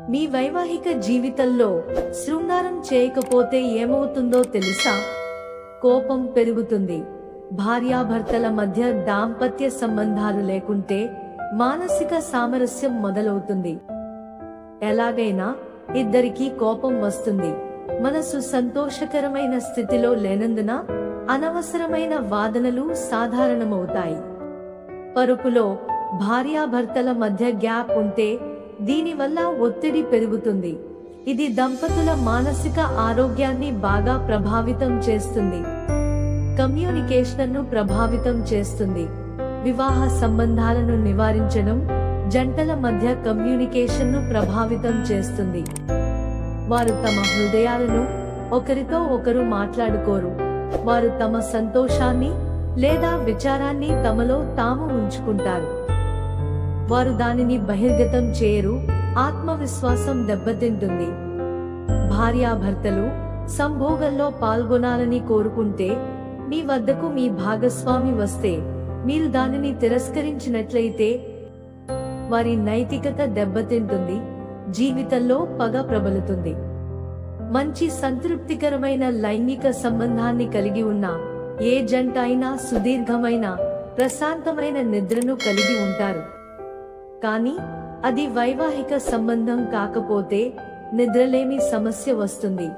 మీ వైవాహిక జీవితంలో శృంగారం చేయకపోతే ఏమవుతుందో తెలుసా? కోపం పెరుగుతుంది. భార్యాభర్తల మధ్య దాంపత్య సంబంధాలు లేకుంటే మానసిక సామరస్యం మొదలవుతుంది. ఎలాగైనా ఇద్దరికీ కోపం వస్తుంది. మనసు సంతోషకరమైన స్థితిలో లేనందున అనవసరమైన వాదనలు సాధారణమవుతాయి. పరుపులో భార్యాభర్తల మధ్య గ్యాప్ ఉంటే దీనివల్ల ఒత్తిడి పెరుగుతుంది. ఇది దంపతుల మానసిక ఆరోగ్యాన్ని బాగా ప్రభావితం చేస్తుంది. కమ్యూనికేషన్ను ప్రభావితం చేస్తుంది. వివాహ సంబంధాలను నివారించడం జంటల మధ్య కమ్యూనికేషన్ను ప్రభావితం చేస్తుంది. వారు తమ హృదయాలను ఒకరితో ఒకరు మాట్లాడుకోరు. వారు తమ సంతోషాన్ని లేదా విచారాన్ని తమలో తాము ఉంచుకుంటారు. వారు దానిని బహిర్గతం చేయరు. ఆత్మవిశ్వాసం దెబ్బతింటుంది. భార్యాభర్తలు సంభోగంలో పాల్గొనాలని కోరుకుంటే మీ వద్దకు మీ భాగస్వామి వస్తే మీరు దానిని తిరస్కరించినట్లయితే వారి నైతికత దెబ్బతింటుంది. జీవితంలో పగ ప్రబలుతుంది. మంచి సంతృప్తికరమైన లైంగిక సంబంధాన్ని కలిగి ఉన్న ఏ జంట అయినా సుదీర్ఘమైన ప్రశాంతమైన నిద్రను కలిగి ఉంటారు. కానీ అది వైవాహిక సంబంధం కాకపోతే నిద్రలేమి సమస్య వస్తుంది.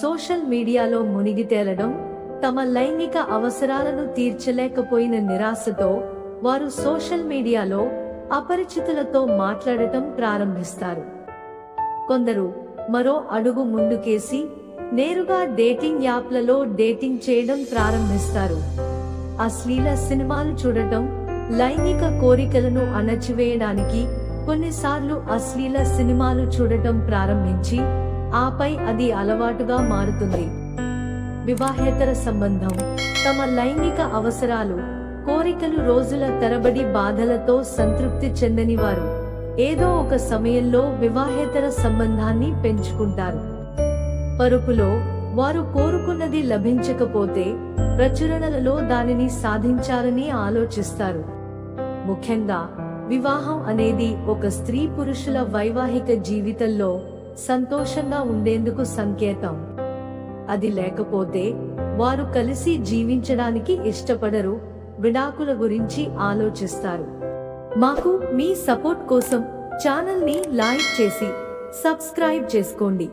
సోషల్ మీడియాలో మునిగి తేలడం, తమ లైంగిక అవసరాలను తీర్చలేకపోయిన నిరాశతో వారు సోషల్ మీడియాలో అపరిచితులతో మాట్లాడటం ప్రారంభిస్తారు. కొందరు మరో అడుగు ముందుకేసి నేరుగా డేటింగ్ యాప్లలో డేటింగ్ చేయడం ప్రారంభిస్తారు. అశ్లీల సినిమాలు చూడటం లైంగిక కోరికలను అణచివేయడానికి కొన్నిసార్లు అశ్లీల సినిమాలు చూడటం ప్రారంభించి ఆపై అది అలవాటుగా మారుతుంది. వివాహేతర సంబంధం, తమ లైంగిక అవసరాలు, కోరికలు రోజుల తరబడి బాధలతో సంతృప్తి చెందని వారు ఏదో ఒక సమయంలో వివాహేతర సంబంధాన్ని పెంచుకుంటారు. పరుపులో వారు కోరుకున్నది లభించకపోతే ప్రచురణలలో దానిని సాధించాలని ఆలోచిస్తారు. ముఖ్యంగా వివాహం అనేది ఒక స్త్రీ పురుషుల వైవాహిక జీవితంలో సంతోషంగా ఉండేందుకు సంకేతం. అది లేకపోతే వారు కలిసి జీవించడానికి ఇష్టపడరు. విడాకుల గురించి ఆలోచిస్తారు. మాకు మీ సపోర్ట్ కోసం ఛానల్ ని లైక్ చేసి సబ్స్క్రైబ్ చేసుకోండి.